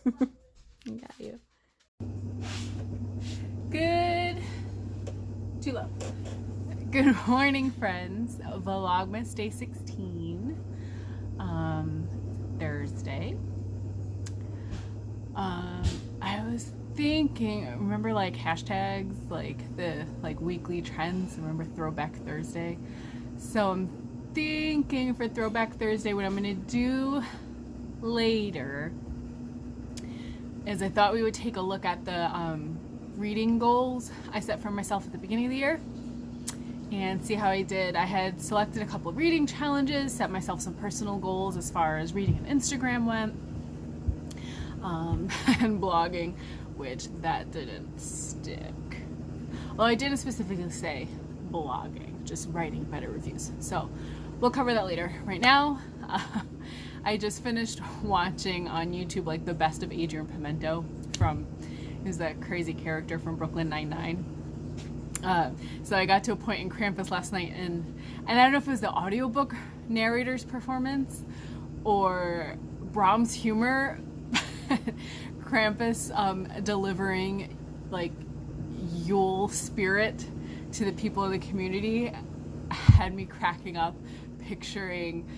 Got you. Good. Too low. Good morning, friends. Vlogmas day 16. Thursday. I was thinking, remember like hashtags, like the weekly trends, remember Throwback Thursday? So I'm thinking for Throwback Thursday, what I'm gonna do later is I thought we would take a look at the reading goals I set for myself at the beginning of the year and see how I did. I had selected a couple of reading challenges, set myself some personal goals as far as reading on Instagram went, and blogging, which that didn't stick. Well, I didn't specifically say blogging, just writing better reviews. So we'll cover that later. Right now, I just finished watching on YouTube like the best of Adrian Pimento who's that crazy character from Brooklyn Nine-Nine. So I got to a point in Krampus last night, and I don't know if it was the audiobook narrator's performance or Brahms' humor. Krampus delivering like Yule spirit to the people of the community had me cracking up, picturing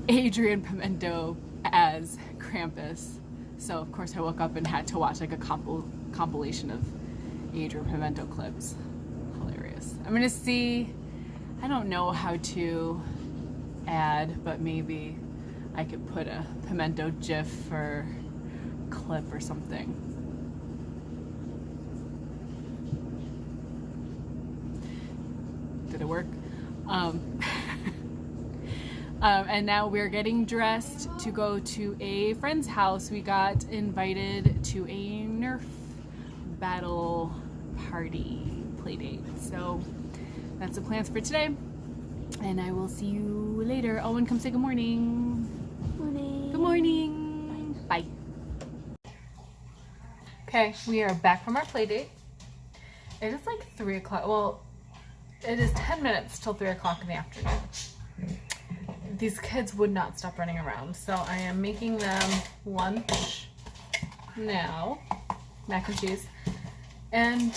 Adrian Pimento as Krampus. So of course I woke up and had to watch like a compilation of Adrian Pimento clips. Hilarious. I'm gonna see, I don't know how to add, but maybe I could put a Pimento GIF or clip or something. Did it work? And now we're getting dressed to go to a friend's house. We got invited to a Nerf battle party play date. So that's the plans for today. And I will see you later. Owen, come say good morning. Morning. Good morning. Bye. Okay, we are back from our play date. It is like 3 o'clock. Well, it is 10 minutes till 3 o'clock in the afternoon. These kids would not stop running around, so I am making them lunch now, mac and cheese, and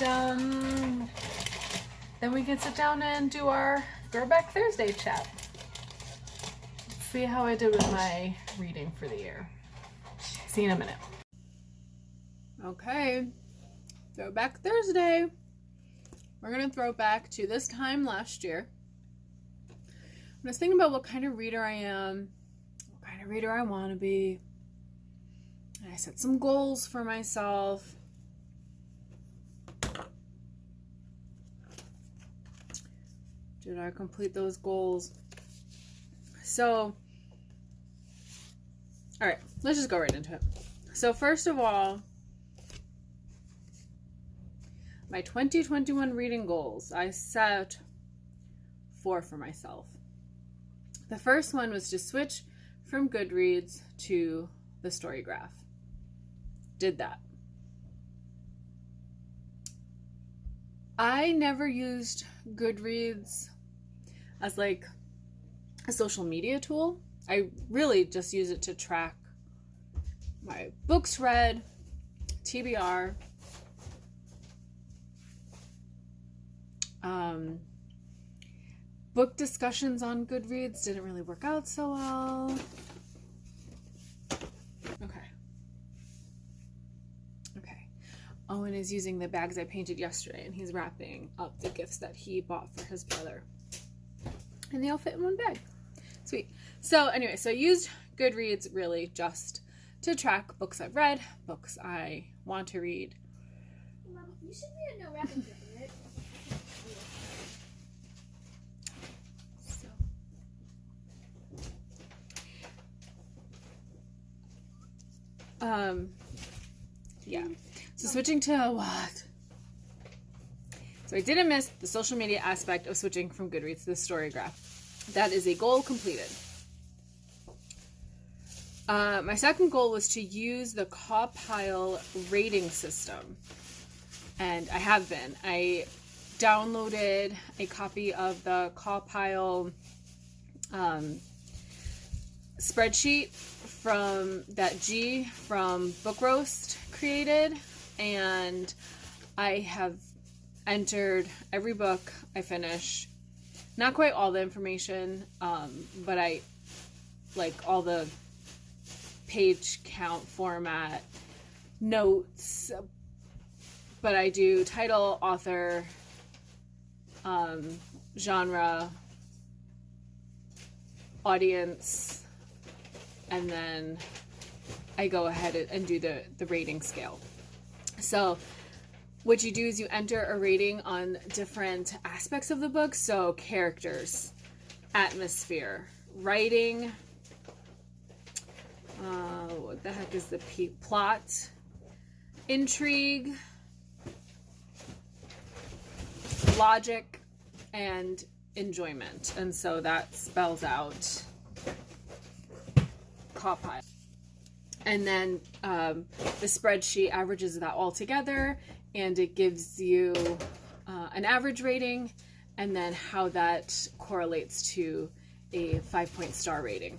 then we can sit down and do our Throwback Thursday chat. Let's see how I did with my reading for the year. See you in a minute. Okay, Throwback Thursday. We're gonna throw back to this time last year. I was thinking about what kind of reader I am, what kind of reader I want to be. And I set some goals for myself. Did I complete those goals? So, all right, let's just go right into it. So first of all, my 2021 reading goals, I set 4 for myself. The first one was to switch from Goodreads to the Storygraph. Did that. I never used Goodreads as like a social media tool. I really just use it to track my books read, TBR, book discussions on Goodreads didn't really work out so well. Okay. Owen is using the bags I painted yesterday, and he's wrapping up the gifts that he bought for his brother. And they all fit in one bag. Sweet. So anyway, so I used Goodreads really just to track books I've read, books I want to read. Mom, you should be a no wrapping paper, right? Yeah. So switching to what? So I didn't miss the social media aspect of switching from Goodreads to the Storygraph. That is a goal completed. My second goal was to use the Cawpile rating system. And I have been. I downloaded a copy of the Cawpile spreadsheet from that G from Book Roast created, and I have entered every book I finish. Not quite all the information, but I like all the page count, format, notes, but I do title, author, genre, audience, and then I go ahead and do the rating scale. So what you do is you enter a rating on different aspects of the book. So characters, atmosphere, writing, what the heck is the plot, intrigue, logic, and enjoyment. And so that spells out Cawpile. And then the spreadsheet averages that all together, and it gives you an average rating and then how that correlates to a 5-point star rating.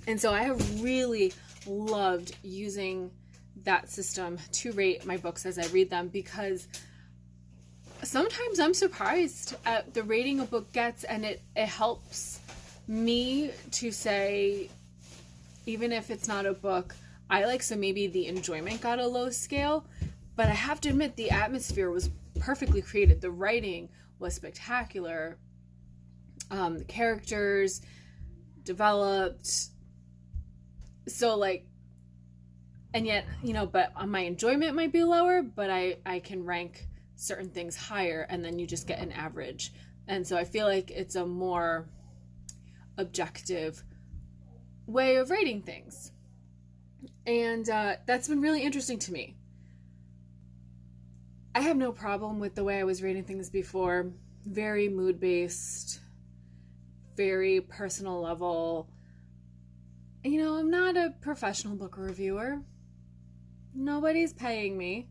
And so I have really loved using that system to rate my books as I read them, because sometimes I'm surprised at the rating a book gets, and it helps me to say, even if it's not a book I like, so maybe the enjoyment got a low scale, but I have to admit the atmosphere was perfectly created. The writing was spectacular. The characters developed. So like, and yet, you know, but my enjoyment might be lower, but I can rank certain things higher, and then you just get an average. And so I feel like it's a more objective way of rating things. And that's been really interesting to me. I have no problem with the way I was rating things before. Very mood-based, very personal level. You know, I'm not a professional book reviewer. Nobody's paying me.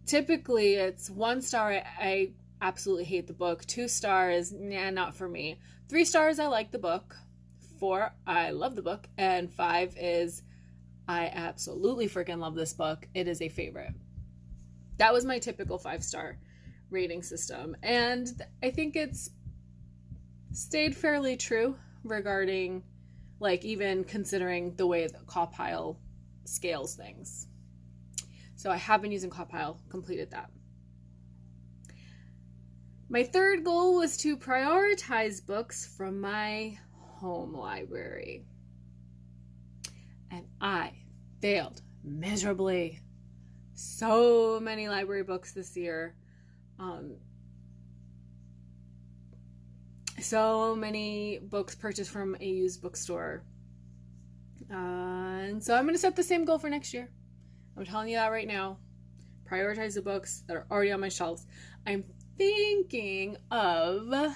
Typically it's 1 star, I absolutely hate the book. 2 stars, nah, not for me. 3 stars, I like the book. 4, I love the book. And 5 is, I absolutely freaking love this book. It is a favorite. That was my typical 5-star rating system. And I think it's stayed fairly true regarding, like, even considering the way that Cawpile scales things. So I have been using Cawpile, completed that. My third goal was to prioritize books from my home library. And I failed miserably. So many library books this year. So many books purchased from a used bookstore. And so I'm going to set the same goal for next year. I'm telling you that right now. Prioritize the books that are already on my shelves. I'm thinking of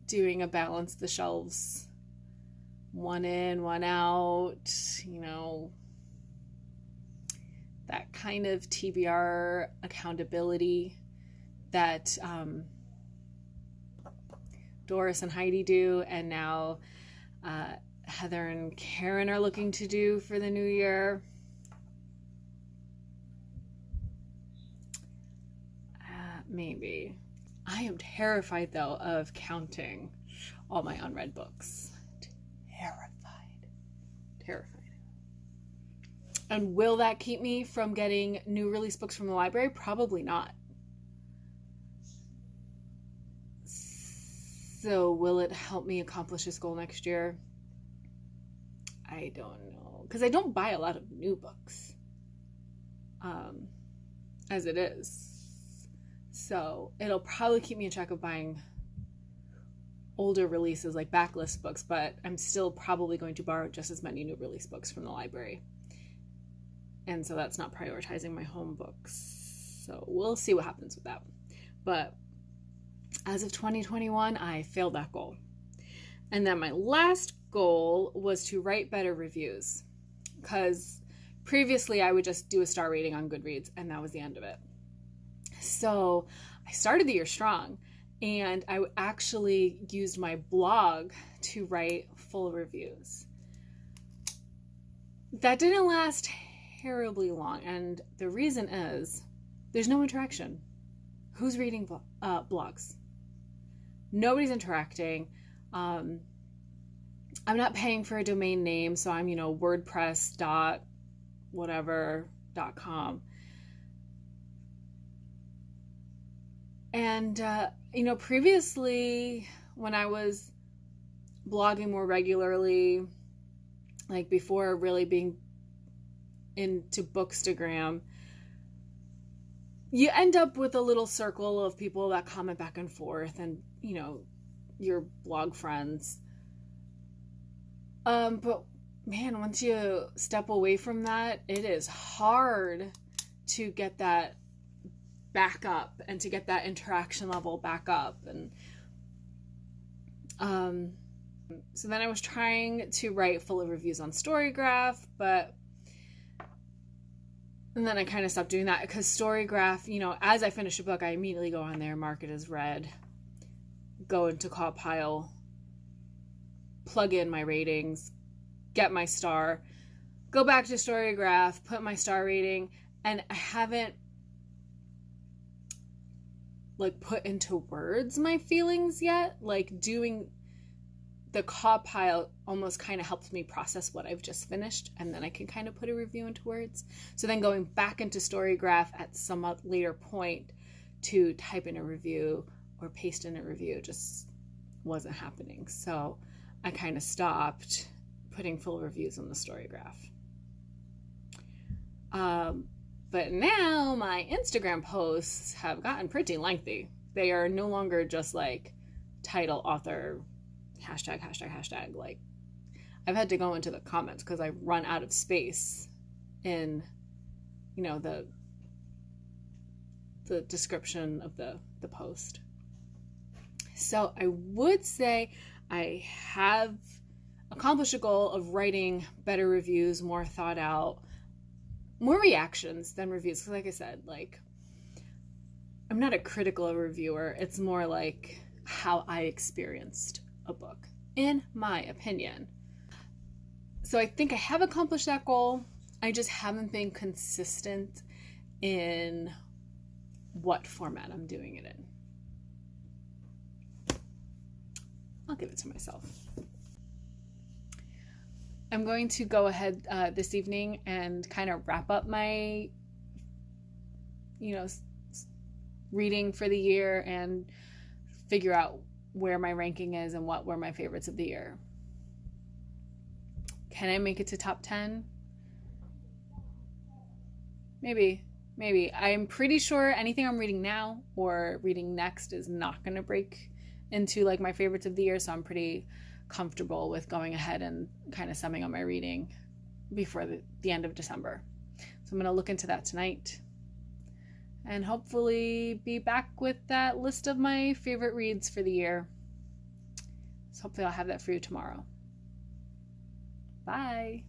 doing a balance the shelves. 1 in, 1 out, you know, that kind of TBR accountability that Doris and Heidi do, and now Heather and Karen are looking to do for the new year. Maybe. I am terrified, though, of counting all my unread books. Terrified. And will that keep me from getting new release books from the library? Probably not. So will it help me accomplish this goal next year? I don't know. Because I don't buy a lot of new books. As it is. So it'll probably keep me in check of buying older releases like backlist books, but I'm still probably going to borrow just as many new release books from the library. And so that's not prioritizing my home books. So we'll see what happens with that. But as of 2021, I failed that goal. And then my last goal was to write better reviews, because previously I would just do a star rating on Goodreads and that was the end of it. So I started the year strong, And I actually used my blog to write full reviews. That didn't last terribly long, and the reason is there's no interaction. Who's reading blogs? Nobody's interacting. I'm not paying for a domain name, so I'm, WordPress.whatever.com. And, previously when I was blogging more regularly, like before really being into Bookstagram, you end up with a little circle of people that comment back and forth and, your blog friends. But man, once you step away from that, it is hard to get that back up and to get that interaction level back up. And so then I was trying to write full reviews on Storygraph, and then I kind of stopped doing that because Storygraph, as I finish a book, I immediately go on there, mark it as read, go into Compile, plug in my ratings, get my star, go back to Storygraph, put my star rating, and I haven't put into words my feelings yet. Doing the Compile almost kind of helps me process what I've just finished, and then I can kind of put a review into words. So then going back into Storygraph at some later point to type in a review or paste in a review just wasn't happening. So I kind of stopped putting full reviews on the Storygraph. But now my Instagram posts have gotten pretty lengthy. They are no longer just title, author, hashtag. I've had to go into the comments because I run out of space in, the description of the post. So I would say I have accomplished a goal of writing better reviews, more thought out, more reactions than reviews. Because like I said, I'm not a critical reviewer. It's more how I experienced a book, in my opinion. So I think I have accomplished that goal. I just haven't been consistent in what format I'm doing it in. I'll give it to myself. I'm going to go ahead this evening and kind of wrap up my, reading for the year and figure out where my ranking is and what were my favorites of the year. Can I make it to top 10? Maybe. I'm pretty sure anything I'm reading now or reading next is not going to break into my favorites of the year, so I'm pretty comfortable with going ahead and kind of summing up my reading before the end of December. So I'm going to look into that tonight and hopefully be back with that list of my favorite reads for the year. So hopefully I'll have that for you tomorrow. Bye.